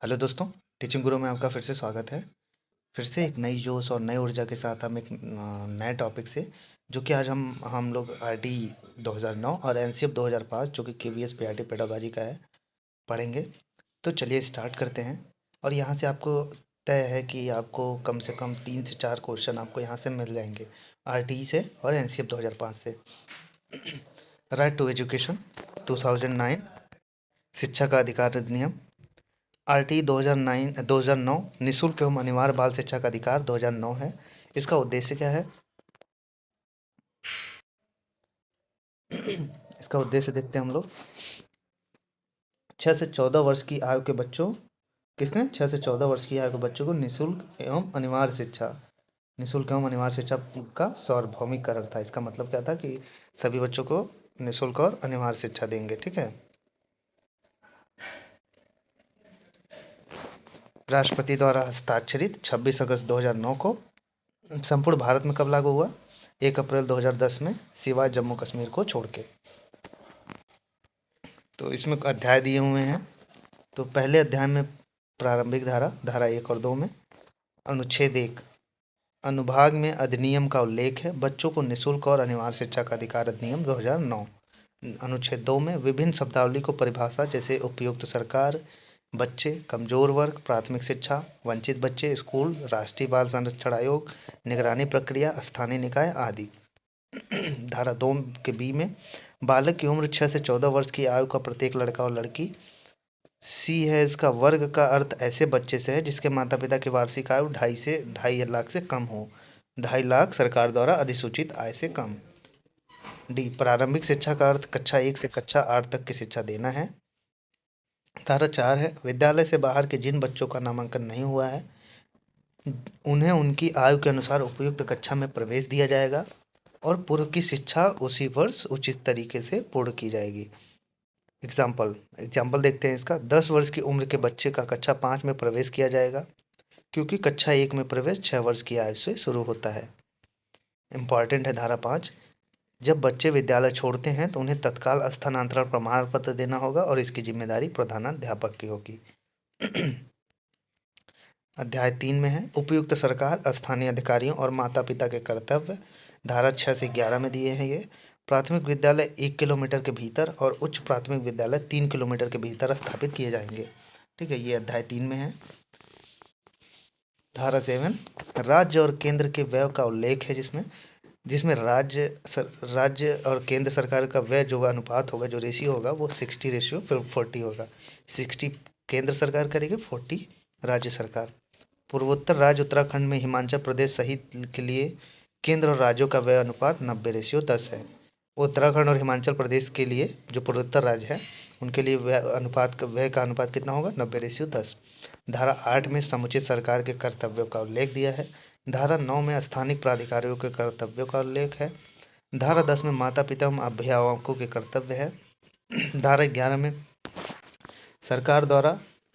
Hello दोस्तों, teaching गुरु में आपका फिर से स्वागत है। फिर से एक नई जोश और नई ऊर्जा के साथ हम एक नए टॉपिक से जो कि आज हम लोग आरटी 2009 और एनसीएफ 2005 जो कि केवीएस पीआरटी पेडागोजी का है पढ़ेंगे। तो चलिए स्टार्ट करते हैं। और यहाँ से आपको तय है कि आपको कम से कम 3 से 4 क्वेश्चन आपको यहाँ से मिल जाएंगे, आरटी से और एनसीएफ 2005 से। राइट टू एजुकेशन 2009, शिक्षा का अधिकार अधिनियम। आरटी 2009 निःशुल्क एवं अनिवार्य बाल शिक्षा का अधिकार 2009 है। इसका उद्देश्य क्या है? इसका उद्देश्य देखते हैं हम लोग। 6 से 14 वर्ष की आयु के बच्चों, किसने 6 से 14 वर्ष की आयु के बच्चों को निःशुल्क एवं अनिवार्य शिक्षा, निःशुल्क एवं अनिवार्य शिक्षा का सार्वभौमिकरण था। इसका मतलब क्या था कि सभी बच्चों को निःशुल्क और अनिवार्य शिक्षा देंगे। ठीक है। राष्ट्रपति द्वारा हस्ताक्षरित 26 अगस्त 2009 को। संपूर्ण भारत में कब लागू हुआ? 1 अप्रैल 2010 में, सिवाय जम्मू कश्मीर को छोड़ के। तो इसमें अध्याय दिए हुए हैं। तो पहले अध्याय में प्रारंभिक धारा 1 और 2 में अनुच्छेद 1 अनुभाग में अधिनियम का उल्लेख है। बच्चों को निःशुल्क और अनिवार्य शिक्षा का अधिकार अधिनियम 2009। अनुच्छेद 2 में विभिन्न शब्दावली को परिभाषा जैसे उपयुक्त सरकार, बच्चे, कमजोर वर्ग, प्राथमिक शिक्षा, वंचित बच्चे, स्कूल, राष्ट्रीय बाल संरक्षण आयोग, निगरानी प्रक्रिया, स्थानीय निकाय आदि। धारा 2 के बी में बालक की उम्र 6 से 14 वर्ष की आयु का प्रत्येक लड़का और लड़की। सी है इसका वर्ग का अर्थ ऐसे बच्चे से है जिसके माता पिता की वार्षिक आयु 2.5 से कम हो। 2.5 लाख सरकार द्वारा अधिसूचित आय से कम। डी प्रारंभिक शिक्षा का अर्थ कक्षा 1 से कक्षा 8 तक की शिक्षा देना है। धारा 4 है विद्यालय से बाहर के जिन बच्चों का नामांकन नहीं हुआ है उन्हें उनकी आयु के अनुसार उपयुक्त कक्षा में प्रवेश दिया जाएगा और पूर्व की शिक्षा उसी वर्ष उचित तरीके से पूर्ण की जाएगी। एग्जाम्पल देखते हैं इसका। 10 वर्ष की उम्र के बच्चे का कक्षा 5 में प्रवेश किया जाएगा क्योंकि कक्षा 1 में प्रवेश 6 वर्ष की आयु से शुरू होता है। इम्पॉर्टेंट है धारा 5। जब बच्चे विद्यालय छोड़ते हैं तो उन्हें तत्काल स्थानांतरण प्रमाण पत्र देना होगा और इसकी जिम्मेदारी प्रधानाध्यापक की होगी। अध्याय 3 में है उपयुक्त सरकार, स्थानीय अधिकारियों और माता पिता के कर्तव्य। धारा 6 से 11 में दिए हैं ये। प्राथमिक विद्यालय 1 किलोमीटर के भीतर और उच्च प्राथमिक विद्यालय 3 किलोमीटर के भीतर स्थापित किए जाएंगे। ठीक है, ये अध्याय 3 में है। धारा 7 राज्य और केंद्र के व्यय का उल्लेख है जिसमें जिसमें राज्य और केंद्र सरकार का व्यय जो अनुपात होगा, जो रेशियो होगा वो 60:40 होगा। 60 केंद्र सरकार करेगी, 40 राज्य सरकार। पूर्वोत्तर राज्य उत्तराखंड में हिमाचल प्रदेश सहित के लिए केंद्र और राज्यों का व्यय अनुपात 90:10 है। उत्तराखंड और हिमाचल प्रदेश के लिए जो पूर्वोत्तर राज्य है उनके लिए व्यय का अनुपात कितना होगा? 90:10। धारा 8 में समुचित सरकार के कर्तव्यों का उल्लेख दिया है। धारा 9 में स्थानिक प्राधिकारियों के कर्तव्यों का उल्लेख है। धारा 10 में माता पिता एवं अभिभावकों के कर्तव्य है। धारा 11 में सरकार द्वारा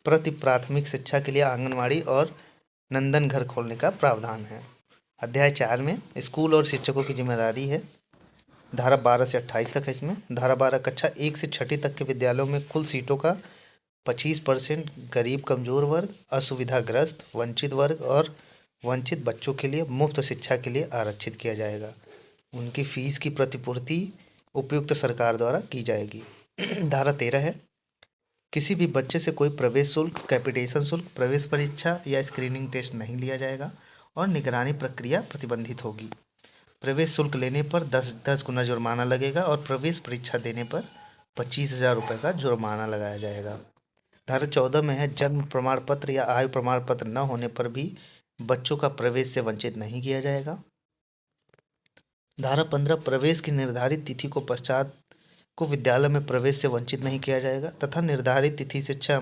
प्रति प्राथमिक शिक्षा के लिए आंगनवाड़ी और नंदन घर खोलने का प्रावधान है। अध्याय 4 में स्कूल और शिक्षकों की जिम्मेदारी है। धारा 12 से 28 तक है इसमें। धारा 12 कक्षा 1 से 6ठी तक के विद्यालयों में कुल सीटों का 25% गरीब कमजोर वर्ग, असुविधाग्रस्त, वंचित वर्ग और वंचित बच्चों के लिए मुफ्त शिक्षा के लिए आरक्षित किया जाएगा। उनकी फीस की प्रतिपूर्ति उपयुक्त सरकार द्वारा की जाएगी। धारा 13 है किसी भी बच्चे से कोई प्रवेश शुल्क, कैपिटेशन शुल्क, प्रवेश परीक्षा या स्क्रीनिंग टेस्ट नहीं लिया जाएगा और निगरानी प्रक्रिया प्रतिबंधित होगी। प्रवेश शुल्क लेने पर 10 गुना जुर्माना लगेगा और प्रवेश परीक्षा देने पर 25,000 रुपये का जुर्माना लगाया जाएगा। धारा 14 में है जन्म प्रमाण पत्र या आयु प्रमाण पत्र न होने पर भी बच्चों का प्रवेश से वंचित नहीं किया जाएगा। धारा 15 प्रवेश की निर्धारित तिथि को पश्चात को विद्यालय में प्रवेश से वंचित नहीं किया जाएगा तथा निर्धारित तिथि से 6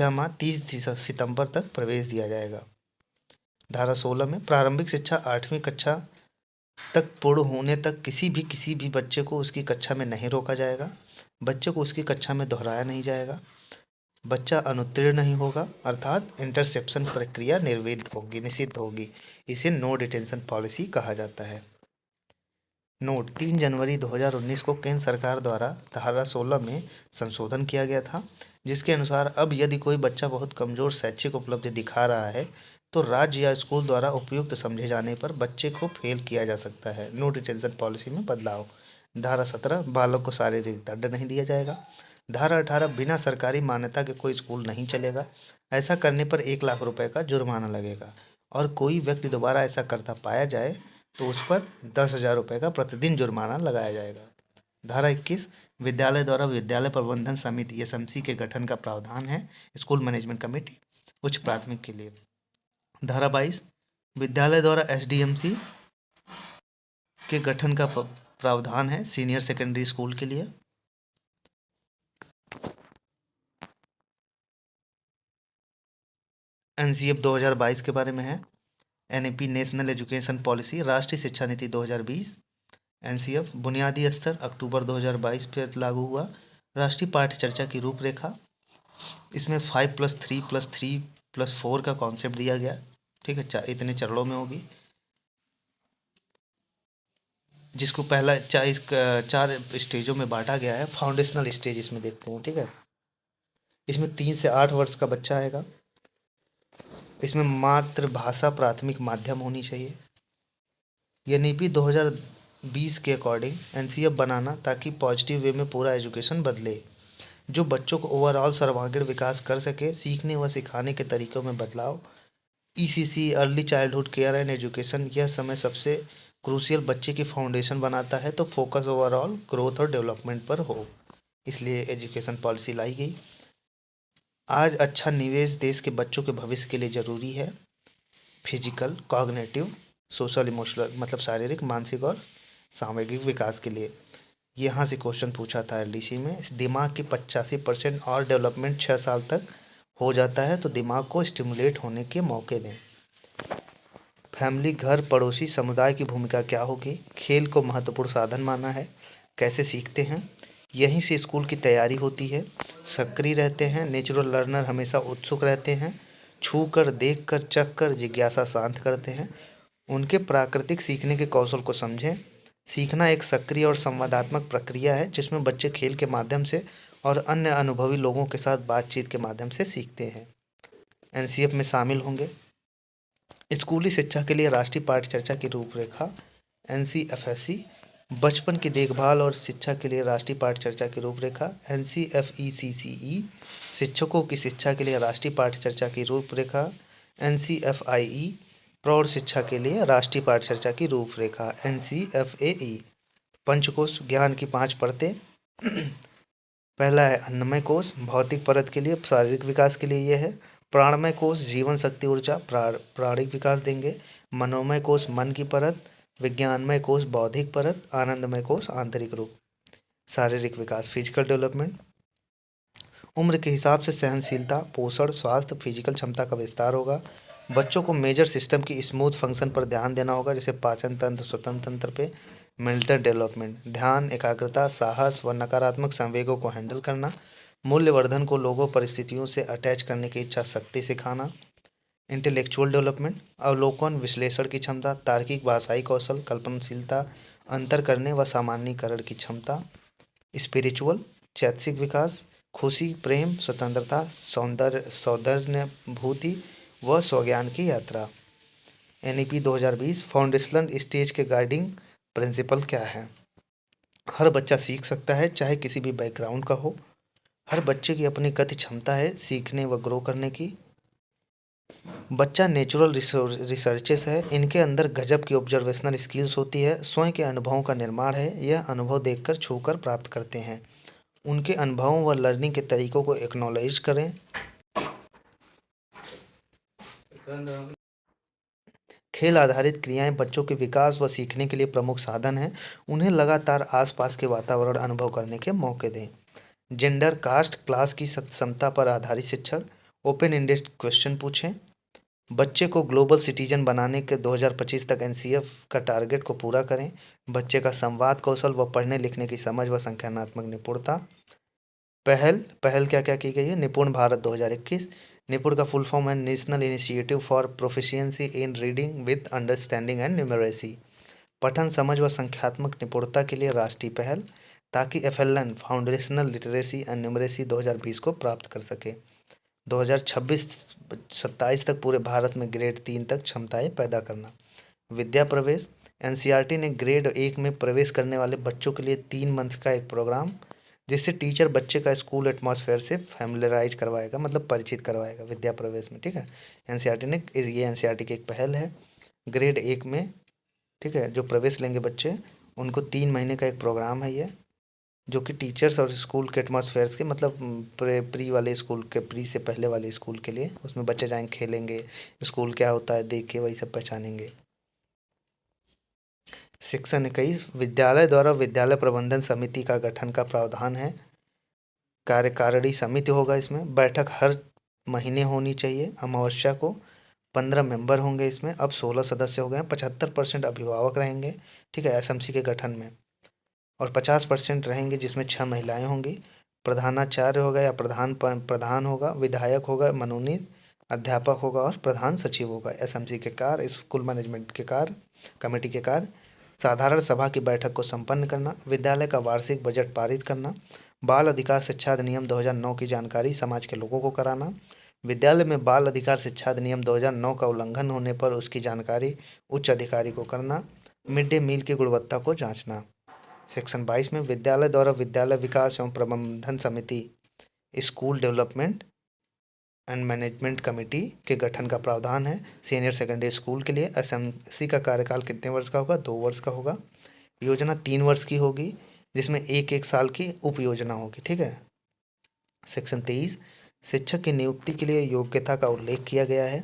माह 30 सितंबर तक प्रवेश दिया जाएगा। धारा 16 में प्रारंभिक शिक्षा 8वीं कक्षा तक पूर्ण होने तक किसी भी बच्चे को उसकी कक्षा में नहीं रोका जाएगा। बच्चे को उसकी कक्षा में दोहराया नहीं जाएगा। बच्चा अनुत्तीर्ण नहीं होगा अर्थात इंटरसेप्शन प्रक्रिया निषिद्ध होगी। इसे नो डिटेंशन पॉलिसी कहा जाता है। नोट 3 जनवरी 2019 को केंद्र सरकार द्वारा धारा 16 में संशोधन किया गया था, जिसके अनुसार अब यदि कोई बच्चा बहुत कमजोर शैक्षिक उपलब्धि दिखा रहा है तो राज्य या स्कूल द्वारा उपयुक्त समझे जाने पर बच्चे को फेल किया जा सकता है। नो डिटेंशन पॉलिसी में बदलाव। धारा 17 बालक को शारीरिक दंड नहीं दिया जाएगा। धारा 18 बिना सरकारी मान्यता के कोई स्कूल नहीं चलेगा। ऐसा करने पर 1 लाख रुपए का जुर्माना लगेगा और कोई व्यक्ति दोबारा ऐसा करता पाया जाए तो उस पर 10,000 रुपये का प्रतिदिन जुर्माना लगाया जाएगा। धारा 21 विद्यालय द्वारा विद्यालय प्रबंधन समिति एसएमसी के गठन का प्रावधान है, स्कूल मैनेजमेंट कमेटी उच्च प्राथमिक के लिए। धारा 22 विद्यालय द्वारा एसडीएमसी के गठन का प्रावधान है, सीनियर सेकेंडरी स्कूल के लिए। एनसीएफ 2022 के बारे में है। एनईपी नेशनल एजुकेशन पॉलिसी राष्ट्रीय शिक्षा नीति 2020। एनसीएफ बुनियादी स्तर अक्टूबर 2022 पर लागू हुआ। राष्ट्रीय पाठ्य चर्चा की रूपरेखा, इसमें 5+3+3+4 का कॉन्सेप्ट दिया गया। ठीक है, इतने चरणों में होगी, जिसको पहला 4 स्टेजों में बांटा गया है। फाउंडेशनल स्टेज इसमें देखते हैं। ठीक है, इसमें 3 से 8 वर्ष का बच्चा आएगा। इसमें मातृभाषा प्राथमिक माध्यम होनी चाहिए। यह नीति 2020 के अकॉर्डिंग एनसीएफ बनाना ताकि पॉजिटिव वे में पूरा एजुकेशन बदले, जो बच्चों को ओवरऑल सर्वांगीण विकास कर सके। सीखने व सिखाने के तरीकों में बदलाव। ECC early childhood care and education, यह समय सबसे क्रूशियल बच्चे की फाउंडेशन बनाता है, तो फोकस ओवरऑल ग्रोथ और डेवलपमेंट पर हो, इसलिए एजुकेशन पॉलिसी लाई गई। आज अच्छा निवेश देश के बच्चों के भविष्य के लिए ज़रूरी है। फिजिकल, कॉग्निटिव, सोशल, इमोशनल, मतलब शारीरिक, मानसिक और सामूहिक विकास के लिए। यहाँ से क्वेश्चन पूछा था एलडीसी में। दिमाग की 85% और डेवलपमेंट 6 साल तक हो जाता है, तो दिमाग को स्टिमुलेट होने के मौके दें। फैमिली, घर, पड़ोसी, समुदाय की भूमिका क्या होगी। खेल को महत्वपूर्ण साधन माना है। कैसे सीखते हैं, यहीं से स्कूल की तैयारी होती है। सक्रिय रहते हैं। नेचुरल लर्नर हमेशा उत्सुक रहते हैं। छू कर, देख कर, चख कर जिज्ञासा शांत करते हैं। उनके प्राकृतिक सीखने के कौशल को समझें। सीखना एक सक्रिय और संवादात्मक प्रक्रिया है, जिसमें बच्चे खेल के माध्यम से और अन्य अनुभवी लोगों के साथ बातचीत के माध्यम से सीखते हैं। एनसीएफ में शामिल होंगे स्कूली शिक्षा के लिए राष्ट्रीय पाठ्य चर्चा की रूपरेखा। एनसीएफएससी बचपन की देखभाल और शिक्षा के लिए राष्ट्रीय पाठ्य चर्चा की रूपरेखा। एनसीएफईसीसीई शिक्षकों की शिक्षा के लिए राष्ट्रीय पाठ्य चर्चा की रूपरेखा। एनसीएफआईई प्रौढ़ शिक्षा के लिए राष्ट्रीय पाठ्य चर्चा की रूपरेखा। एनसीएफएई पंचकोश ज्ञान की 5 परतें। पहला है अन्नमय कोश, भौतिक परत के लिए, शारीरिक विकास के लिए यह है। प्राणमय कोश जीवन शक्ति ऊर्जा प्राणिक विकास देंगे। मनोमय कोश मन की परत। विज्ञानमय कोश बौद्धिक परत। आनंदमय कोश आंतरिक रूप। शारीरिक विकास फिजिकल डेवलपमेंट, उम्र के हिसाब से सहनशीलता, पोषण, स्वास्थ्य, फिजिकल क्षमता का विस्तार होगा। बच्चों को मेजर सिस्टम की स्मूथ फंक्शन पर ध्यान देना होगा, जैसे पाचन तंत्र, स्वतंत्र तंत्र पे। मेंटल डेवलपमेंट, ध्यान, एकाग्रता, साहस व नकारात्मक संवेगों को हैंडल करना। मूल्यवर्धन को लोगों, परिस्थितियों से अटैच करने की इच्छा शक्ति सिखाना। इंटेलेक्चुअल डेवलपमेंट, अवलोकन, विश्लेषण की क्षमता, तार्किक भाषाई कौशल, कल्पनाशीलता, अंतर करने व सामान्यीकरण की क्षमता। स्पिरिचुअल, चैतसिक विकास, खुशी, प्रेम, स्वतंत्रता, सौंदर्यानुभूति व स्वज्ञान की यात्रा। एनईपी 2020 फाउंडेशनल स्टेज के गाइडिंग प्रिंसिपल क्या है। हर बच्चा सीख सकता है, चाहे किसी भी बैकग्राउंड का हो। हर बच्चे की अपनी गति क्षमता है सीखने व ग्रो करने की। बच्चा नेचुरल रिसर्चेस है, इनके अंदर गजब की ऑब्जर्वेशनल स्किल्स होती है। स्वयं के अनुभवों का निर्माण है, यह अनुभव देखकर छूकर प्राप्त करते हैं। उनके अनुभवों व लर्निंग के तरीकों को एक्नॉलेज करें। खेल आधारित क्रियाएं बच्चों के विकास व सीखने के लिए प्रमुख साधन हैं। उन्हें लगातार आसपास के वातावरण अनुभव करने के मौके दें। जेंडर, कास्ट, क्लास की समता पर आधारित शिक्षण, ओपन एंडेड क्वेश्चन पूछें। बच्चे को ग्लोबल सिटीजन बनाने के 2025 तक एनसीएफ का टारगेट को पूरा करें। बच्चे का संवाद कौशल व पढ़ने लिखने की समझ व संख्यानात्मक निपुणता। पहल क्या क्या की गई है। निपुण भारत 2021, निपुण का फुल फॉर्म है national initiative for proficiency in reading with understanding and numeracy. पठन समझ व संख्यात्मक निपुणता के लिए राष्ट्रीय पहल, ताकि FLN foundational literacy and numeracy 2020 को प्राप्त कर सके। 2026-27 तक पूरे भारत में ग्रेड 3 तक क्षमताएं पैदा करना। विद्या प्रवेश, NCERT ने ग्रेड 1 में प्रवेश करने वाले बच्चों के लिए 3 मंथ का एक प्रोग्राम, जिससे टीचर बच्चे का स्कूल एटमॉस्फेयर से फैमिलराइज करवाएगा, मतलब परिचित करवाएगा विद्या प्रवेश में। ठीक है, ये NCERT की एक पहल है। ग्रेड 1 में, ठीक है, जो प्रवेश लेंगे बच्चे, उनको 3 महीने का एक प्रोग्राम है ये, जो कि टीचर्स और स्कूल के एटमॉस्फेयर्स के, मतलब प्री वाले स्कूल के, प्री से पहले वाले स्कूल के लिए, उसमें बच्चे जाएंगे, खेलेंगे, स्कूल क्या होता है देख के वही सब पहचानेंगे। सेक्शन 21 विद्यालय द्वारा विद्यालय प्रबंधन समिति का गठन का प्रावधान है। कार्यकारिणी समिति होगा, इसमें बैठक हर महीने होनी चाहिए। अमावस्या को 15 मेंबर होंगे इसमें, अब 16 सदस्य हो गए हैं। 75% अभिभावक रहेंगे, ठीक है, SMC के गठन में, और 50% रहेंगे जिसमें 6 महिलाएं होंगी। प्रधानाचार्य होगा या प्रधान होगा, विधायक होगा, मनोनीत अध्यापक होगा और प्रधान सचिव होगा। SMC के कार्य, स्कूल मैनेजमेंट के कार्य, कमेटी के कार्य, साधारण सभा की बैठक को संपन्न करना, विद्यालय का वार्षिक बजट पारित करना, बाल अधिकार शिक्षा अधिनियम 2009 की जानकारी समाज के लोगों को कराना, विद्यालय में बाल अधिकार शिक्षा अधिनियम 2009 का उल्लंघन होने पर उसकी जानकारी उच्च अधिकारी को करना, मिड डे मील की गुणवत्ता को जांचना। सेक्शन 22 में विद्यालय द्वारा विद्यालय विकास एवं प्रबंधन समिति, school development and management committee के गठन का प्रावधान है। सीनियर सेकेंडरी स्कूल के लिए SMC का कार्यकाल कितने वर्ष का होगा? 2 वर्ष का होगा। योजना 3 वर्ष की होगी, जिसमें एक एक साल की उप योजना होगी। ठीक है। सेक्शन 23 शिक्षक की नियुक्ति के लिए योग्यता का उल्लेख किया गया है।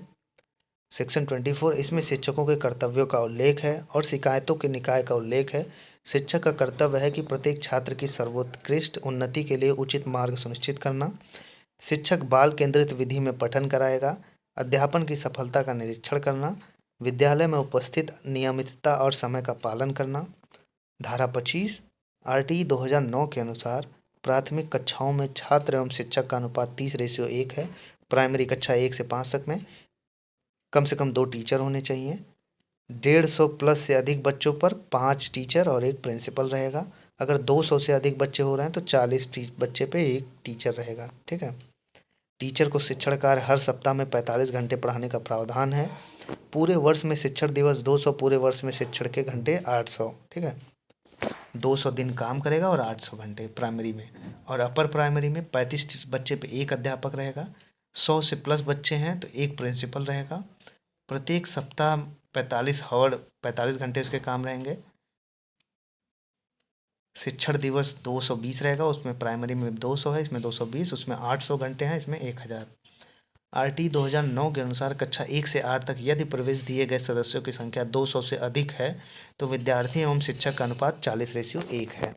सेक्शन 24 इसमें शिक्षकों के कर्तव्यों का उल्लेख है और शिकायतों के निकाय का उल्लेख है। शिक्षक का कर्तव्य है कि प्रत्येक छात्र की सर्वोत्कृष्ट उन्नति के लिए उचित मार्ग सुनिश्चित करना। शिक्षक बाल केंद्रित विधि में पठन कराएगा। अध्यापन की सफलता का निरीक्षण करना। विद्यालय में उपस्थित नियमितता और समय का पालन करना। धारा 25 RTE 2009 के अनुसार प्राथमिक कक्षाओं में छात्र एवं शिक्षक का अनुपात 30:1 है। प्राइमरी कक्षा 1 से 5 तक में कम से कम 2 टीचर होने चाहिए। 150 प्लस से अधिक बच्चों पर 5 टीचर और 1 प्रिंसिपल रहेगा। अगर 200 से अधिक बच्चे हो रहे हैं तो 40 बच्चे पे 1 टीचर रहेगा। ठीक है। टीचर को शिक्षण कार्य हर सप्ताह में 45 घंटे पढ़ाने का प्रावधान है। पूरे वर्ष में शिक्षण दिवस 200, पूरे वर्ष में शिक्षण के घंटे 800। ठीक है। 200 दिन काम करेगा और 800 घंटे प्राइमरी में, और अपर प्राइमरी में 35 बच्चे पे 1 अध्यापक रहेगा। 100 से प्लस बच्चे हैं तो 1 प्रिंसिपल रहेगा। प्रत्येक सप्ताह 45 घंटे उसके काम रहेंगे। शिक्षण दिवस 220 रहेगा, उसमें प्राइमरी में 200 है, इसमें 220, उसमें 800 घंटे हैं, इसमें 1000। RTE 2009 के अनुसार कक्षा 1 से 8 तक यदि प्रवेश दिए गए सदस्यों की संख्या 200 से अधिक है तो विद्यार्थी एवं शिक्षक का अनुपात 40:1 है।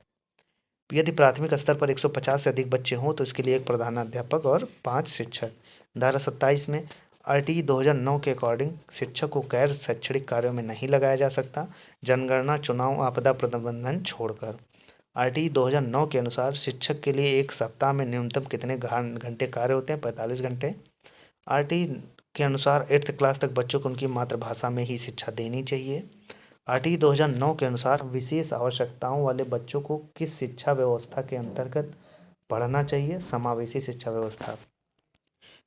यदि प्राथमिक स्तर पर 150 से अधिक बच्चे हों तो इसके लिए 1 प्रधानाध्यापक और 5 शिक्षक। धारा 27 में RTE 2009 के अकॉर्डिंग शिक्षक को गैर शैक्षणिक कार्यों में नहीं लगाया जा सकता, जनगणना, चुनाव, आपदा प्रबंधन छोड़कर। RTE 2009 के अनुसार शिक्षक के लिए एक सप्ताह में न्यूनतम कितने घंटे कार्य होते हैं? 45 घंटे। RTE के अनुसार 8th क्लास तक बच्चों को उनकी मातृभाषा में ही शिक्षा देनी चाहिए। RTE 2009 के अनुसार विशेष आवश्यकताओं वाले बच्चों को किस शिक्षा व्यवस्था के अंतर्गत पढ़ना चाहिए? समावेशी शिक्षा व्यवस्था।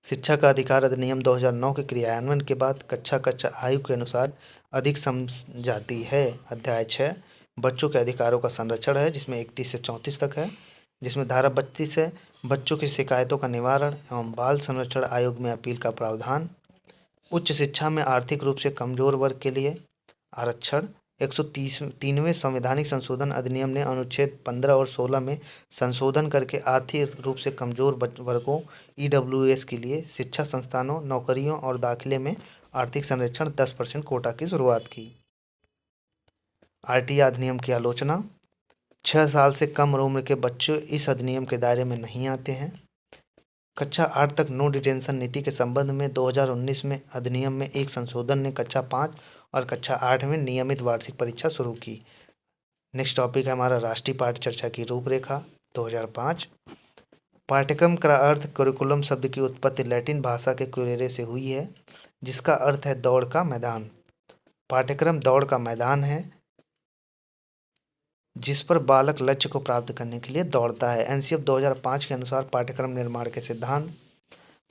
शिक्षा का अधिकार अधिनियम 2009 के क्रियान्वयन के बाद कक्षा आयु के अनुसार अधिक समझाती है। अध्याय 6 बच्चों के अधिकारों का संरक्षण है, जिसमें 31 से 34 तक है, जिसमें धारा 32 है बच्चों की शिकायतों का निवारण एवं बाल संरक्षण आयोग में अपील का प्रावधान। उच्च शिक्षा में आर्थिक रूप से कमजोर वर्ग के लिए आरक्षण। 133वें संवैधानिक संशोधन अधिनियम ने अनुच्छेद 15 और 16 में संशोधन करके आर्थिक रूप से कमजोर वर्गों EWS के लिए शिक्षा संस्थानों, नौकरियों और दाखिले में आर्थिक संरक्षण 10% कोटा की शुरुआत की। RTE अधिनियम की आलोचना। 6 साल से कम उम्र के बच्चे इस अधिनियम के दायरे में नहीं आते हैं। कक्षा 8 तक नो डिटेंशन नीति के संबंध में 2019 में अधिनियम में एक संशोधन ने कक्षा 5 और कक्षा 8 में नियमित वार्षिक परीक्षा शुरू की। नेक्स्ट टॉपिक है हमारा राष्ट्रीय पाठ्य चर्चा की रूपरेखा 2005। पाठ्यक्रम का अर्थ करिकुलम शब्द की उत्पत्ति लैटिन भाषा के क्यूरेरे से हुई है, जिसका अर्थ है दौड़ का मैदान। पाठ्यक्रम दौड़ का मैदान है। जिस पर बालक लक्ष्य को प्राप्त करने के लिए दौड़ता है। एनसीएफ 2005 के अनुसार पाठ्यक्रम निर्माण के सिद्धांत: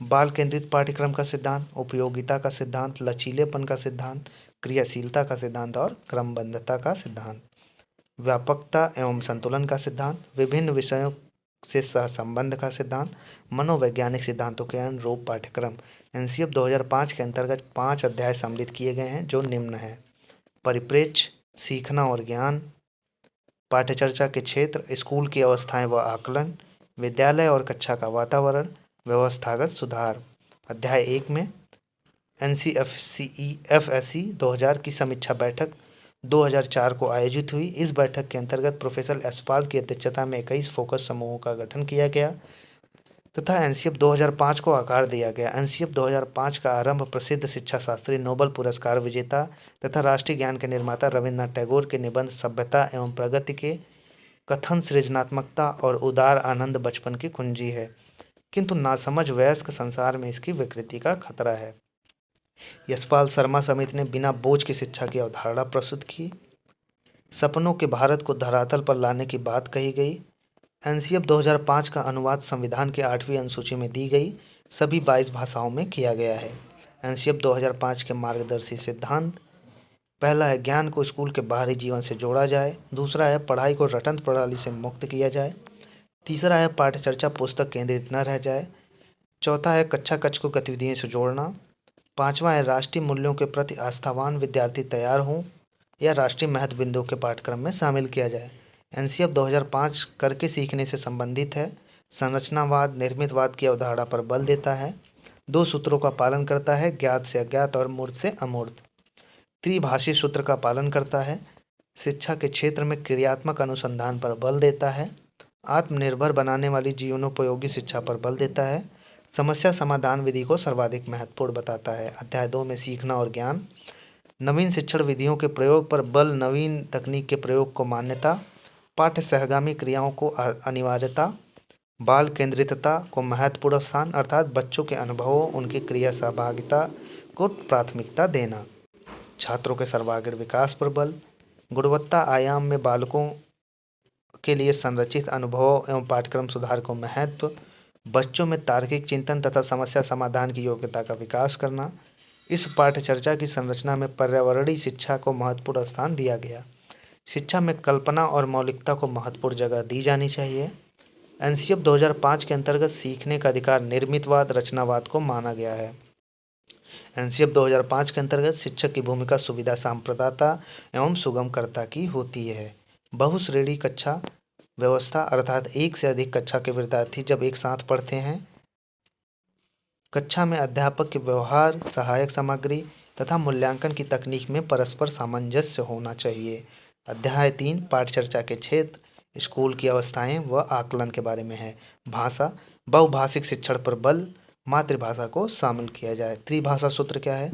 बाल केंद्रित पाठ्यक्रम का सिद्धांत, उपयोगिता का सिद्धांत, लचीलेपन का सिद्धांत, क्रियाशीलता का सिद्धांत और क्रमबद्धता का सिद्धांत। व्यापकता एवं संतुलन का सिद्धांत, विभिन्न विषयों से सहसंबंध का सिद्धांत, मनोवैज्ञानिक सिद्धांतों के अनुरूप पाठ्यक्रम। एनसीएफ 2005 के अंतर्गत 5 अध्याय सम्मिलित किए गए हैं जो निम्न हैं: परिप्रेक्ष्य, सीखना और ज्ञान, पाठ्यचर्चा के क्षेत्र, स्कूल की अवस्थाएं व आकलन, विद्यालय और कक्षा का वातावरण, व्यवस्थागत सुधार। अध्याय 1 में एफएससी 2000 की समीक्षा बैठक 2004 को आयोजित हुई। इस बैठक के अंतर्गत प्रोफेसर यशपाल की अध्यक्षता में 21 फोकस समूहों का गठन किया गया तथा एनसीएफ 2005 को आकार दिया गया। एनसीएफ 2005 का आरंभ प्रसिद्ध शिक्षा शास्त्री, नोबेल पुरस्कार विजेता तथा राष्ट्रीय ज्ञान के निर्माता रविन्द्रनाथ टैगोर के निबंध सभ्यता एवं प्रगति के कथन सृजनात्मकता और उदार आनंद बचपन की कुंजी है, किंतु नासमझ वयस्क संसार में इसकी विकृति का खतरा है। यशपाल शर्मा समिति ने बिना बोझ की शिक्षा की अवधारणा प्रस्तुत की। सपनों के भारत को धरातल पर लाने की बात कही गई। एनसीएफ 2005 का अनुवाद संविधान की 8वीं अनुसूची में दी गई सभी 22 भाषाओं में किया गया है। एनसीएफ 2005 के मार्गदर्शी सिद्धांत: पहला है ज्ञान को स्कूल के बाहरी जीवन से जोड़ा जाए। दूसरा है पढ़ाई को रटंत प्रणाली से मुक्त किया जाए। तीसरा है पाठ्यचर्चा पुस्तक केंद्रित न रह जाए। चौथा है कक्षा कक्ष को गतिविधियों से जोड़ना। पांचवा है राष्ट्रीय मूल्यों के प्रति आस्थावान विद्यार्थी तैयार हों या राष्ट्रीय महत्व बिंदुओं के पाठ्यक्रम में शामिल किया जाए। एनसीएफ 2005 करके सीखने से संबंधित है। संरचनावाद निर्मितवाद की अवधारणा पर बल देता है। 2 सूत्रों का पालन करता है: ज्ञात से अज्ञात और मूर्त से अमूर्त। त्रिभाषी सूत्र का पालन करता है। शिक्षा के क्षेत्र में क्रियात्मक अनुसंधान पर बल देता है। आत्मनिर्भर बनाने वाली जीवनोपयोगी शिक्षा पर बल देता है। समस्या समाधान विधि को सर्वाधिक महत्वपूर्ण बताता है। अध्याय 2 में सीखना और ज्ञान: नवीन शिक्षण विधियों के प्रयोग पर बल, नवीन तकनीक के प्रयोग को मान्यता, पाठ्य सहगामी क्रियाओं को अनिवार्यता, बाल केंद्रितता को महत्वपूर्ण स्थान अर्थात बच्चों के अनुभवों, उनकी क्रिया सहभागिता को प्राथमिकता देना, छात्रों के सर्वांगीण विकास पर बल, गुणवत्ता आयाम में बालकों के लिए संरचित अनुभवों एवं पाठ्यक्रम सुधार को महत्व, बच्चों में तार्किक चिंतन तथा समस्या समाधान की योग्यता का विकास करना। इस पाठ्यचर्चा की संरचना में पर्यावरणीय शिक्षा को महत्वपूर्ण स्थान दिया गया। शिक्षा में कल्पना और मौलिकता को महत्वपूर्ण जगह दी जानी चाहिए। एनसीएफ 2005 के अंतर्गत सीखने का अधिकार निर्मितवाद रचनावाद को माना गया है। एनसीएफ 2005 के अंतर्गत शिक्षक की भूमिका सुविधा सांप्रदाता एवं सुगमकर्ता की होती है। बहुश्रेणी कक्षा व्यवस्था अर्थात एक से अधिक कक्षा के विद्यार्थी जब एक साथ पढ़ते हैं। कक्षा में अध्यापक के व्यवहार, सहायक सामग्री तथा मूल्यांकन की तकनीक में परस्पर सामंजस्य होना चाहिए। अध्याय 3 पाठ्यचर्चा के क्षेत्र, स्कूल की अवस्थाएं व आकलन के बारे में है। भाषा: बहुभाषिक शिक्षण पर बल, मातृभाषा को शामिल किया जाए। त्रिभाषा सूत्र क्या है?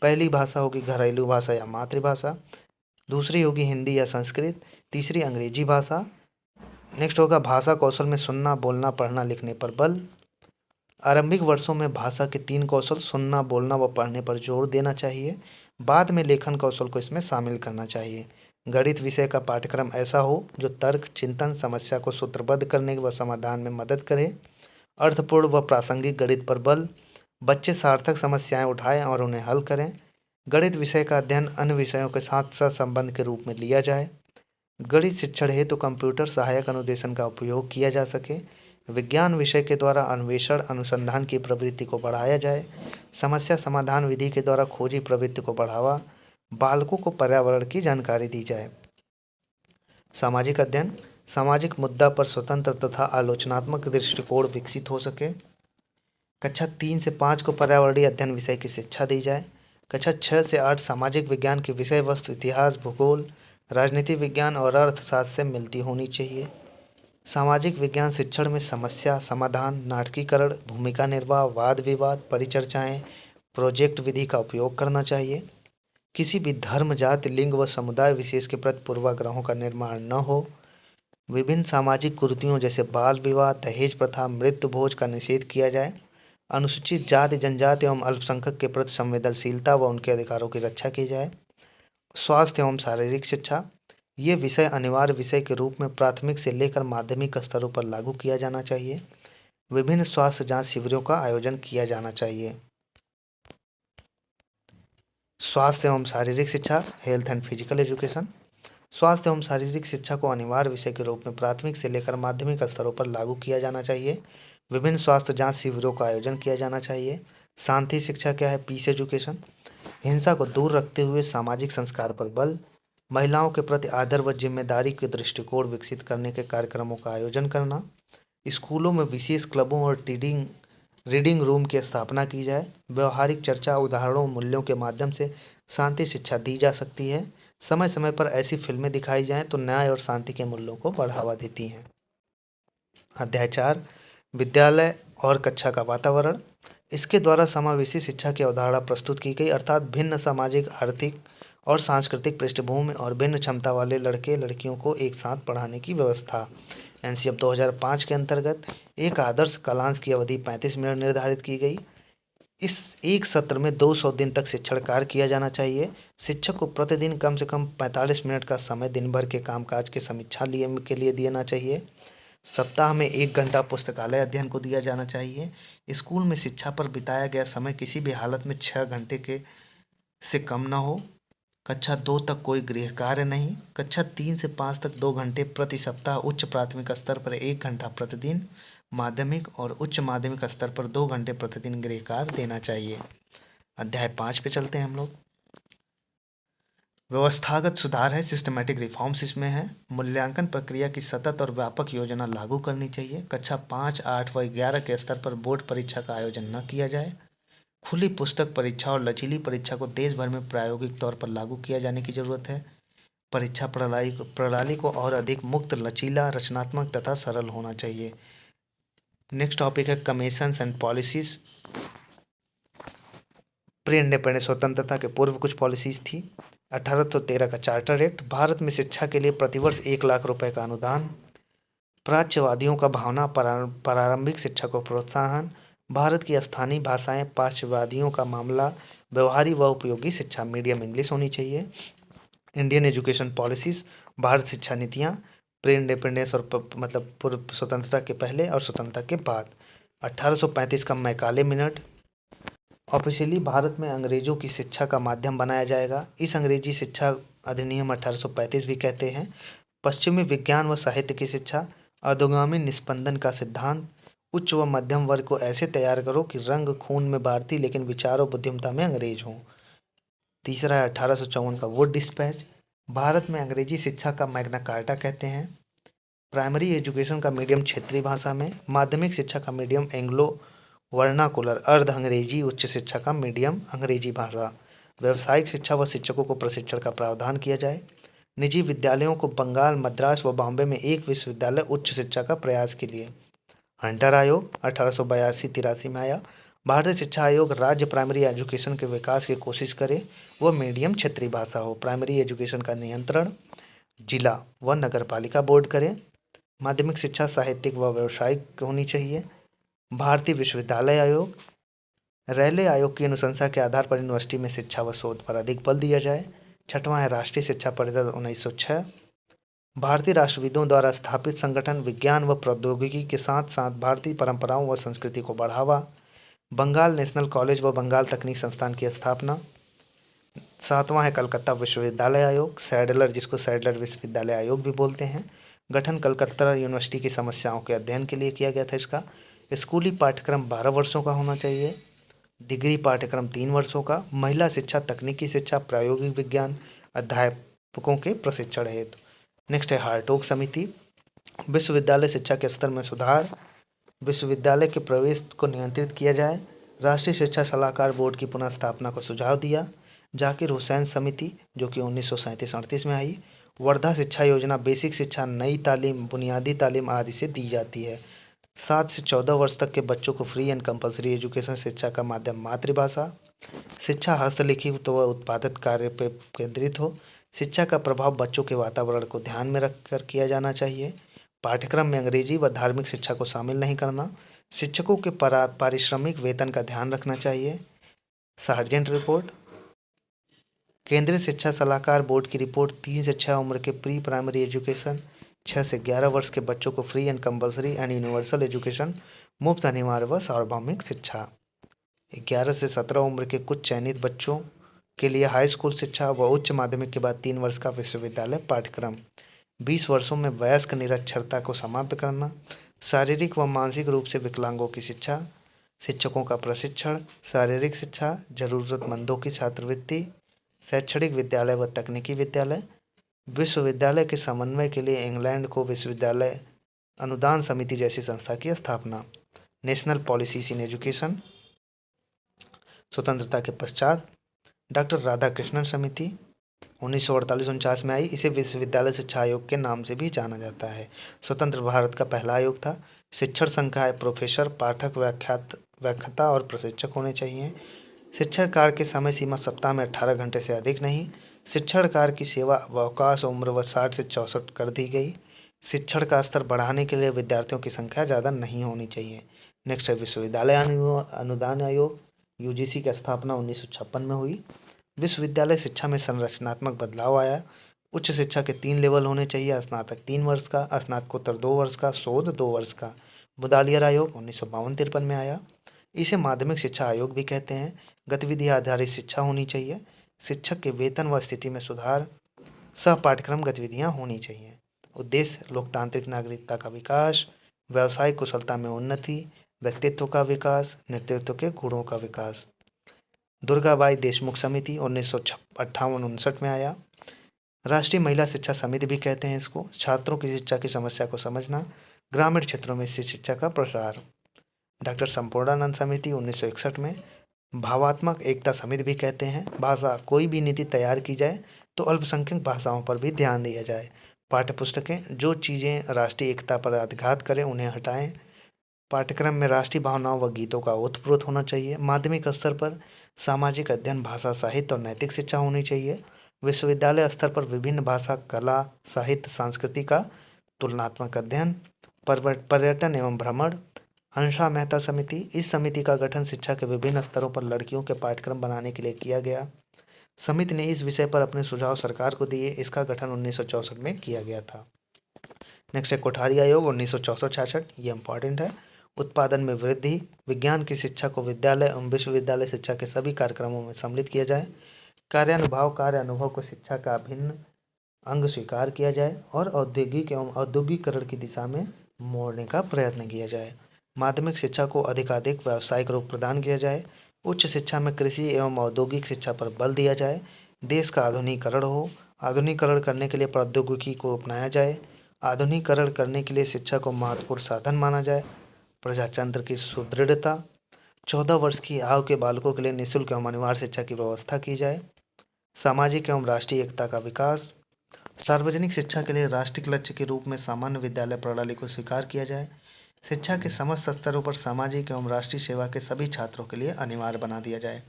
पहली भाषा होगी घरेलू भाषा या मातृभाषा, दूसरी होगी हिंदी या संस्कृत, तीसरी अंग्रेजी भाषा। नेक्स्ट होगा भाषा कौशल में सुनना, बोलना, पढ़ना, लिखने पर बल। आरंभिक वर्षों में भाषा के 3 कौशल सुनना, बोलना व पढ़ने पर जोर देना चाहिए। बाद में लेखन कौशल को इसमें शामिल करना चाहिए। गणित विषय का पाठ्यक्रम ऐसा हो जो तर्क, चिंतन, समस्या को सूत्रबद्ध करने व समाधान में मदद करे। अर्थपूर्ण व प्रासंगिक गणित पर बल, बच्चे सार्थक समस्याएं उठाएं और उन्हें हल करें। गणित विषय का अध्ययन अन्य विषयों के साथ सहसंबंध के रूप में लिया जाए। गणित शिक्षण हेतु कंप्यूटर सहायक अनुदेशन का उपयोग किया जा सके। विज्ञान विषय के द्वारा अन्वेषण अनुसंधान की प्रवृत्ति को बढ़ाया जाए। समस्या समाधान विधि के द्वारा खोजी प्रवृत्ति को बढ़ावा। बालकों को पर्यावरण की जानकारी दी जाए। सामाजिक अध्ययन: सामाजिक मुद्दा पर स्वतंत्र तथा आलोचनात्मक दृष्टिकोण विकसित हो सके। कक्षा 3 से 5 को पर्यावरणीय अध्ययन विषय की शिक्षा दी जाए। कक्षा 6 से 8 सामाजिक विज्ञान की विषय वस्तु इतिहास, भूगोल, राजनीति विज्ञान और अर्थशास्त्र से मिलती होनी चाहिए। सामाजिक विज्ञान शिक्षण में समस्या समाधान, नाटकीकरण, भूमिका निर्वाह, वाद विवाद, परिचर्चाएं, प्रोजेक्ट विधि का उपयोग करना चाहिए। किसी भी धर्म, जाति, लिंग व समुदाय विशेष के प्रति पूर्वाग्रहों का निर्माण न हो। विभिन्न सामाजिक कुरीतियों जैसे बाल विवाह, दहेज प्रथा, मृत्यु भोज का निषेध किया जाए। अनुसूचित जाति, जनजाति एवं अल्पसंख्यक के प्रति संवेदनशीलता व उनके अधिकारों की रक्षा की जाए। स्वास्थ्य एवं शारीरिक शिक्षा: ये विषय अनिवार्य विषय के रूप में प्राथमिक से लेकर माध्यमिक स्तरों पर लागू किया जाना चाहिए। विभिन्न स्वास्थ्य जांच शिविरों का आयोजन किया जाना चाहिए। स्वास्थ्य एवं शारीरिक शिक्षा, हेल्थ एंड फिजिकल एजुकेशन। स्वास्थ्य एवं शारीरिक शिक्षा को अनिवार्य विषय के रूप में प्राथमिक से लेकर माध्यमिक स्तरों पर लागू किया जाना चाहिए। विभिन्न स्वास्थ्य जांच शिविरों का आयोजन किया जाना चाहिए। शांति शिक्षा क्या है? Peace education. हिंसा को दूर रखते हुए सामाजिक संस्कार पर बल। महिलाओं के प्रति आदर व जिम्मेदारी के दृष्टिकोण विकसित करने के कार्यक्रमों का आयोजन करना। स्कूलों में विशेष क्लबों और रीडिंग रूम की स्थापना की जाए। व्यवहारिक चर्चा, उदाहरणों, मूल्यों के माध्यम से शांति शिक्षा दी जा सकती है। समय समय पर ऐसी फिल्में दिखाई जाएं तो न्याय और शांति के मूल्यों को बढ़ावा देती हैं। अध्याय 4, विद्यालय और कक्षा का वातावरण। इसके द्वारा समावेशी शिक्षा की अवधारणा प्रस्तुत की गई, अर्थात भिन्न सामाजिक, आर्थिक और सांस्कृतिक पृष्ठभूमि और भिन्न क्षमता वाले लड़के लड़कियों को एक साथ पढ़ाने की व्यवस्था। एनसीएफ 2005 के अंतर्गत एक आदर्श कालांश की अवधि 35 मिनट निर्धारित की गई। इस एक सत्र में 200 दिन तक शिक्षण कार्य किया जाना चाहिए। शिक्षक को प्रतिदिन कम से कम 45 मिनट का समय दिन भर के कामकाज के समीक्षा के लिए देना चाहिए। सप्ताह में 1 घंटा पुस्तकालय अध्ययन को दिया जाना चाहिए। स्कूल में शिक्षा पर बिताया गया समय किसी भी हालत में 6 घंटे के से कम न हो। कक्षा 2 तक कोई गृह कार्य नहीं। कक्षा 3 से 5 तक 2 घंटे प्रति सप्ताह। उच्च प्राथमिक स्तर पर 1 घंटा प्रतिदिन। माध्यमिक और उच्च माध्यमिक स्तर पर 2 घंटे प्रतिदिन गृह कार्य देना चाहिए। अध्याय 5 पे चलते हैं हम लोग। व्यवस्थागत सुधार है, सिस्टमेटिक रिफॉर्म्स इसमें है। मूल्यांकन प्रक्रिया की सतत और व्यापक योजना लागू करनी चाहिए। कक्षा 5, 8 व 11 के स्तर पर बोर्ड परीक्षा का आयोजन न किया जाए। खुली पुस्तक परीक्षा और लचीली परीक्षा को देश भर में प्रायोगिक तौर पर लागू किया जाने की जरूरत है। परीक्षा प्रणाली को और अधिक मुक्त, लचीला, रचनात्मक तथा सरल होना चाहिए। नेक्स्ट टॉपिक है commissions and policies. Pre independence, स्वतंत्रता के पूर्व कुछ पॉलिसीज थी। 1813 का चार्टर एक्ट। भारत में शिक्षा के लिए प्रतिवर्ष 1 लाख रुपए का अनुदान। प्राच्यवादियों का भावना, प्रारंभिक शिक्षा को प्रोत्साहन। भारत की स्थानीय भाषाएं, प्राच्यवादियों का मामला, व्यवहारिक व उपयोगी शिक्षा, मीडियम इंग्लिश होनी चाहिए। इंडियन एजुकेशन पॉलिसीज, भारत शिक्षा नीतियाँ, प्री इंडिपेंडेंस और मतलब पूर्व स्वतंत्रता के पहले और स्वतंत्रता के बाद। 1835 का मैकाले मिनट। ऑफिशियली भारत में अंग्रेजों की शिक्षा का माध्यम बनाया जाएगा। इस अंग्रेजी शिक्षा अधिनियम 1835 भी कहते हैं। पश्चिमी विज्ञान व साहित्य की शिक्षा। अधोगामी निस्पंदन का सिद्धांत। उच्च व मध्यम वर्ग को ऐसे तैयार करो कि रंग खून में भारतीय लेकिन विचार और बुद्धिमत्ता में अंग्रेज हों। तीसरा है 1854 का वुड डिस्पैच। भारत में अंग्रेजी शिक्षा का मैग्ना कार्टा कहते हैं। प्राइमरी एजुकेशन का मीडियम क्षेत्रीय भाषा में। माध्यमिक शिक्षा का मीडियम एंग्लो वर्नाकुलर अर्ध अंग्रेजी। उच्च शिक्षा का मीडियम अंग्रेजी भाषा। व्यावसायिक शिक्षा व शिक्षकों को प्रशिक्षण का प्रावधान किया जाए। निजी विद्यालयों को बंगाल, मद्रास व बॉम्बे में एक विश्वविद्यालय उच्च शिक्षा का प्रयास के लिए। हंटर आयोग 1882-83 में आया। भारतीय शिक्षा आयोग राज्य प्राइमरी एजुकेशन के विकास की कोशिश करे, वह मीडियम क्षेत्रीय भाषा हो। प्राइमरी एजुकेशन का नियंत्रण जिला व नगर पालिका बोर्ड करे। माध्यमिक शिक्षा साहित्यिक व व्यावसायिक होनी चाहिए। भारतीय विश्वविद्यालय आयोग, रैले आयोग की अनुशंसा के आधार पर यूनिवर्सिटी में शिक्षा व शोध पर अधिक बल दिया जाए। छठवां है राष्ट्रीय शिक्षा परिषद 1906। भारतीय राष्ट्रविदों द्वारा स्थापित संगठन, विज्ञान व प्रौद्योगिकी के साथ साथ भारतीय परंपराओं व संस्कृति को बढ़ावा। बंगाल नेशनल कॉलेज व बंगाल तकनीक संस्थान की स्थापना। सातवां है कलकत्ता विश्वविद्यालय आयोग, सैडलर, जिसको सैडलर विश्वविद्यालय आयोग भी बोलते हैं। गठन कलकत्ता यूनिवर्सिटी की समस्याओं के अध्ययन के लिए किया गया था इसका। स्कूली पाठ्यक्रम 12 वर्षों का होना चाहिए। डिग्री पाठ्यक्रम 3 वर्षों का। महिला शिक्षा, तकनीकी शिक्षा, प्रायोगिक विज्ञान, अध्यापकों के प्रशिक्षण हेतु। नेक्स्ट है हार्टोग समिति। विश्वविद्यालय शिक्षा के स्तर में सुधार। विश्वविद्यालय के प्रवेश को नियंत्रित किया जाए। राष्ट्रीय शिक्षा सलाहकार बोर्ड की पुनः स्थापना को सुझाव दिया। जाकिर हुसैन समिति, जो कि 1937-38 में आई। वर्धा शिक्षा योजना, बेसिक शिक्षा, नई तालीम, बुनियादी तालीम आदि से दी जाती है। 7 से 14 वर्ष तक के बच्चों को फ्री एंड कंपलसरी एजुकेशन। शिक्षा का माध्यम मातृभाषा। शिक्षा हस्तलिखित व उत्पादित कार्य पर केंद्रित हो। शिक्षा का प्रभाव बच्चों के वातावरण को ध्यान में रखकर किया जाना चाहिए। पाठ्यक्रम में अंग्रेजी व धार्मिक शिक्षा को शामिल नहीं करना। शिक्षकों के पारिश्रमिक वेतन का ध्यान रखना चाहिए। सार्जेंट रिपोर्ट केंद्रीय शिक्षा सलाहकार बोर्ड की रिपोर्ट 3 से 6 उम्र के प्री प्राइमरी एजुकेशन, 6 से 11 वर्ष के बच्चों को free and compulsory and universal education, मुफ्त अनिवार्य व सार्वभौमिक शिक्षा। 11 से 17 उम्र के कुछ चयनित बच्चों के लिए हाई स्कूल शिक्षा व उच्च माध्यमिक के बाद 3 वर्ष का विश्वविद्यालय पाठ्यक्रम। 20 वर्षों में वयस्क निरक्षरता को समाप्त करना। शारीरिक व मानसिक रूप से विकलांगों की शिक्षा, शिक्षकों का प्रशिक्षण, शारीरिक शिक्षा, जरूरतमंदों की छात्रवृत्ति, शैक्षणिक विद्यालय व तकनीकी विद्यालय। विश्वविद्यालय के समन्वय के लिए इंग्लैंड को विश्वविद्यालय अनुदान समिति जैसी संस्था की स्थापना। National policies in education. स्वतंत्रता के पश्चात डॉक्टर राधाकृष्णन समिति 1948-49 में आई। इसे विश्वविद्यालय शिक्षा आयोग के नाम से भी जाना जाता है। स्वतंत्र भारत का पहला आयोग था। शिक्षण संकाय प्रोफेसर, पाठक, व्याख्याता और प्रशिक्षक होने चाहिए। शिक्षण कार्य की समय सीमा सप्ताह में 18 घंटे से अधिक नहीं। शिक्षण कार्य की सेवा अवकाश उम्र व 60 से 64 कर दी गई। शिक्षण का स्तर बढ़ाने के लिए विद्यार्थियों की संख्या ज़्यादा नहीं होनी चाहिए। नेक्स्ट है विश्वविद्यालय अनुदान आयोग। यूजीसी की स्थापना 1956 में हुई। विश्वविद्यालय शिक्षा में संरचनात्मक बदलाव आया। उच्च शिक्षा के 3 लेवल होने चाहिए। स्नातक 3 वर्ष का, स्नातकोत्तर 2 वर्ष का, शोध 2 वर्ष का। मुदालियर आयोग 1952-53 में आया। इसे माध्यमिक शिक्षा आयोग भी कहते हैं। गतिविधि आधारित शिक्षा होनी चाहिए। शिक्षक के वेतन व स्थिति में सुधार। सह पाठ्यक्रम गतिविधियां होनी चाहिए। उद्देश्य लोकतांत्रिक नागरिकता का विकास, व्यवसायिक कुशलता में उन्नति, व्यक्तित्व का विकास, नेतृत्व के गुणों का विकास। दुर्गाबाई देशमुख समिति 1958-59 में आया। राष्ट्रीय महिला शिक्षा समिति भी कहते हैं इसको। छात्रों की शिक्षा की समस्या को समझना, ग्रामीण क्षेत्रों में इस शिक्षा का प्रसार। डॉक्टर संपूर्णानंद समिति 1961 में। भावात्मक एकता समिति भी कहते हैं। भाषा कोई भी नीति तैयार की जाए तो अल्पसंख्यक भाषाओं पर भी ध्यान दिया जाए। पाठ्य पुस्तकें जो चीज़ें राष्ट्रीय एकता पर आघात करें उन्हें हटाएं। पाठ्यक्रम में राष्ट्रीय भावनाओं व गीतों का ओतप्रोत होना चाहिए। माध्यमिक स्तर पर सामाजिक अध्ययन, भाषा, साहित्य और नैतिक शिक्षा होनी चाहिए। विश्वविद्यालय स्तर पर विभिन्न भाषा, कला, साहित्य, संस्कृति का तुलनात्मक अध्ययन। पर्यटन एवं भ्रमण। हंसा मेहता समिति। इस समिति का गठन शिक्षा के विभिन्न स्तरों पर लड़कियों के पाठ्यक्रम बनाने के लिए किया गया। समिति ने इस विषय पर अपने सुझाव सरकार को दिए। इसका गठन 1964 में किया गया था। नेक्स्ट है कोठारी आयोग 1964-66। ये इंपॉर्टेंट है। उत्पादन में वृद्धि। विज्ञान की शिक्षा को विद्यालय एवं विश्वविद्यालय शिक्षा के सभी कार्यक्रमों में सम्मिलित किया जाए। कार्य अनुभव को शिक्षा का अभिन्न अंग स्वीकार किया जाए और औद्योगिक एवं औद्योगिकरण की दिशा में मोड़ने का प्रयत्न किया जाए। माध्यमिक शिक्षा को अधिकाधिक व्यावसायिक रूप प्रदान किया जाए। उच्च शिक्षा में कृषि एवं औद्योगिक शिक्षा पर बल दिया जाए। देश का आधुनिकीकरण हो। आधुनिकीकरण करने के लिए प्रौद्योगिकी को अपनाया जाए। आधुनिकीकरण करने के लिए शिक्षा को महत्वपूर्ण साधन माना जाए। प्रजातंत्र की सुदृढ़ता। 14 वर्ष की आयु के बालकों के लिए निःशुल्क एवं अनिवार्य शिक्षा की व्यवस्था की जाए। सामाजिक एवं राष्ट्रीय एकता का विकास। सार्वजनिक शिक्षा के लिए राष्ट्रीय लक्ष्य के रूप में सामान्य विद्यालय प्रणाली को स्वीकार किया जाए। शिक्षा के समस्त स्तरों पर सामाजिक एवं राष्ट्रीय सेवा के सभी छात्रों के लिए अनिवार्य बना दिया जाए।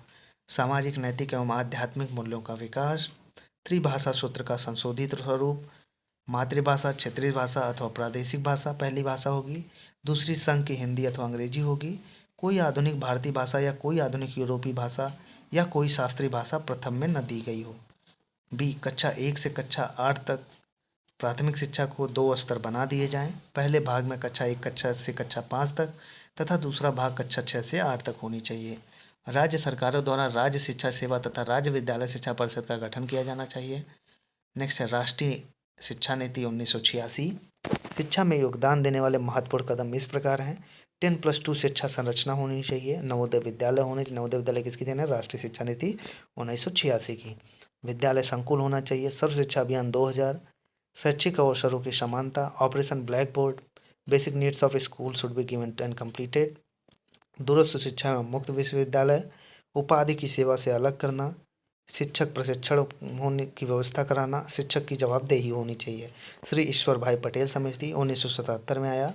सामाजिक, नैतिक एवं आध्यात्मिक मूल्यों का विकास। त्रिभाषा सूत्र का संशोधित स्वरूप। मातृभाषा, क्षेत्रीय भाषा अथवा प्रादेशिक भाषा पहली भाषा होगी। दूसरी संघ की हिंदी अथवा अंग्रेजी होगी। कोई आधुनिक भारतीय भाषा या कोई आधुनिक यूरोपीय भाषा या कोई शास्त्रीय भाषा प्रथम में न दी गई हो। बी, कक्षा 1 से कक्षा 8 तक प्राथमिक शिक्षा को 2 स्तर बना दिए जाएं। पहले भाग में कक्षा 1 से कक्षा 5 तक तथा दूसरा भाग कक्षा 6 से 8 तक होनी चाहिए। राज्य सरकारों द्वारा राज्य शिक्षा सेवा तथा राज्य विद्यालय शिक्षा परिषद का गठन किया जाना चाहिए। नेक्स्ट है राष्ट्रीय शिक्षा नीति 1986। शिक्षा में योगदान देने वाले महत्वपूर्ण कदम इस प्रकार हैं। 10+2 शिक्षा संरचना होनी चाहिए। नवोदय विद्यालय होने। नवोदय विद्यालय किसकी देन है? राष्ट्रीय शिक्षा नीति 1986 की। विद्यालय संकुल होना चाहिए। सर्व शिक्षा अभियान 2000। शैक्षिक अवसरों की समानता। Operation black board. Basic needs of school should be given and completed. दूरस्थ शिक्षा में मुक्त विश्वविद्यालय। उपाधि की सेवा से अलग करना। शिक्षक प्रशिक्षण होने की व्यवस्था कराना। शिक्षक की जवाबदेही होनी चाहिए। श्री ईश्वर भाई पटेल समिति 1977 में आया।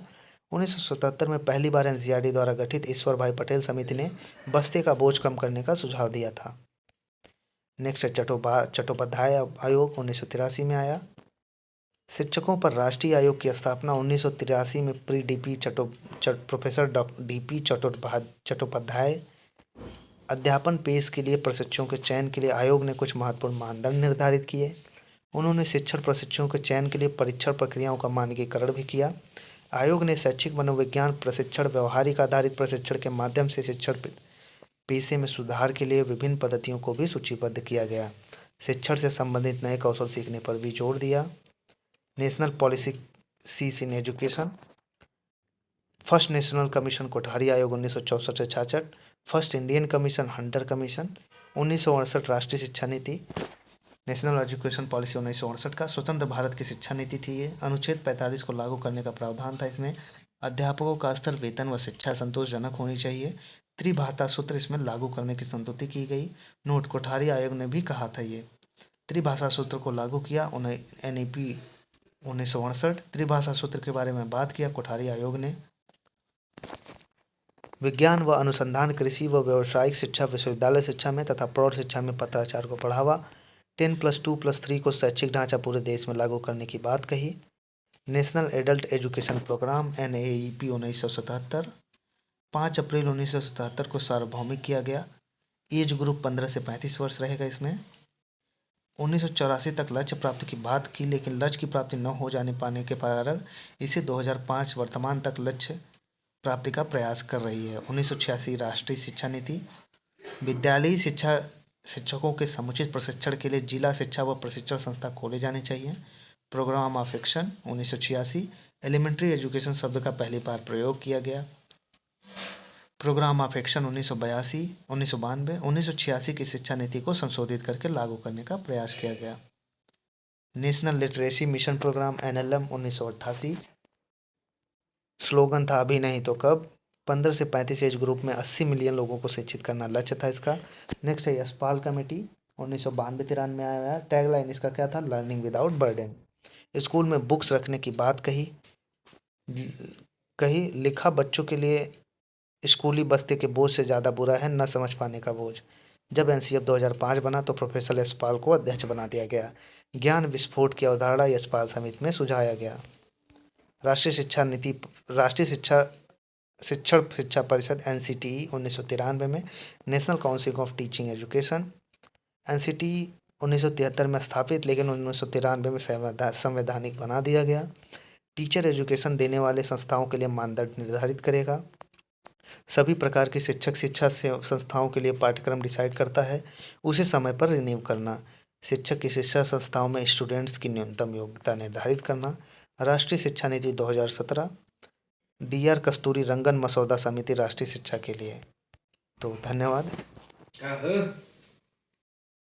1977 में पहली बार एनसीईआरटी द्वारा गठित ईश्वर भाई पटेल समिति ने बस्ते का बोझ कम करने का सुझाव दिया था। नेक्स्ट है चट्टोपाध्याय आयोग 1983 में आया। शिक्षकों पर राष्ट्रीय आयोग की स्थापना 1983 में प्रोफेसर डीपी चट्टोपाध्याय अध्यापन पेश के लिए प्रशिक्षुओं के चयन के लिए आयोग ने कुछ महत्वपूर्ण मानदंड निर्धारित किए। उन्होंने शिक्षण प्रशिक्षुओं के चयन के लिए परीक्षण प्रक्रियाओं का मानकीकरण भी किया। आयोग ने शैक्षिक मनोविज्ञान प्रशिक्षण, व्यवहारिक आधारित प्रशिक्षण के माध्यम से शिक्षण पेशे में सुधार के लिए विभिन्न पद्धतियों को भी सूचीबद्ध किया गया। शिक्षण से संबंधित नए कौशल सीखने पर भी जोर दिया। National policies in education, first national commission Kothari आयोग 1964 से 66, first Indian commission Hunter commission, 1968 राष्ट्रीय शिक्षा नीति, नेशनल एजुकेशन पॉलिसी 1968 का स्वतंत्र भारत की शिक्षा नीति थी ये। अनुच्छेद 45 को लागू करने का प्रावधान था इसमें। अध्यापकों का स्तर, वेतन व शिक्षा संतोषजनक होनी चाहिए। त्रिभाषा सूत्र इसमें लागू करने की संतुष्टि की गई। नोट, कोठारी आयोग ने भी कहा था ये त्रिभाषा सूत्र को लागू किया। उन्हें NEP 1968 त्रिभाषा सूत्र के बारे में बात किया कोठारी आयोग ने। विज्ञान व अनुसंधान, कृषि व व्यावसायिक शिक्षा, विश्वविद्यालय शिक्षा में तथा प्रौढ़ शिक्षा में पत्राचार को बढ़ावा। 10+2+3 को शैक्षिक ढांचा पूरे देश में लागू करने की बात कही। National adult education programme NAEP 1977, 5 अप्रैल 1977 को सार्वभौमिक किया गया। एज ग्रुप 15 से 35 वर्ष रहेगा इसमें। 1984 तक लक्ष्य प्राप्ति की बात की, लेकिन लक्ष्य की प्राप्ति न हो जाने पाने के कारण इसे 2005 वर्तमान तक लक्ष्य प्राप्ति का प्रयास कर रही है। 1986 राष्ट्रीय शिक्षा नीति, विद्यालयी शिक्षकों के समुचित प्रशिक्षण के लिए जिला शिक्षा व प्रशिक्षण संस्था खोले जाने चाहिए। Programme of action 1986, elementary education शब्द का पहली बार प्रयोग किया गया। प्रोग्राम ऑफ एक्शन 1982, 1992, 1986 की शिक्षा नीति को संशोधित करके लागू करने का प्रयास किया गया। National literacy mission programme NLM 1988, slogan था अभी नहीं तो कब। 15 से 35 एज ग्रुप में 80 मिलियन लोगों को शिक्षित करना लक्ष्य था इसका। नेक्स्ट है यशपाल कमेटी 1992-93 में आया है। टैगलाइन इसका क्या था? Learning without burden. स्कूल में बुक्स रखने की बात कही। लिखा, बच्चों के लिए स्कूली बस्ते के बोझ से ज़्यादा बुरा है न समझ पाने का बोझ। जब NCF 2005 बना तो प्रोफेसर यशपाल को अध्यक्ष बना दिया गया। ज्ञान विस्फोट की अवधारणा यशपाल समिति में सुझाया गया। राष्ट्रीय शिक्षा नीति, राष्ट्रीय शिक्षा परिषद NCTE 1993 में। National council of teaching education NCTE 1973 में स्थापित, लेकिन 1993 में संवैधानिक बना दिया गया। टीचर एजुकेशन देने वाले संस्थाओं के लिए मानदंड निर्धारित करेगा। सभी प्रकार की शिक्षा संस्थाओं के लिए पाठ्यक्रम डिसाइड करता है। उसे समय पर रिन्यू करना। शिक्षक की शिक्षा संस्थाओं में स्टूडेंट्स की न्यूनतम योग्यता निर्धारित करना। राष्ट्रीय शिक्षा नीति 2017, DR कस्तूरी रंगन मसौदा समिति राष्ट्रीय शिक्षा के लिए। तो धन्यवाद।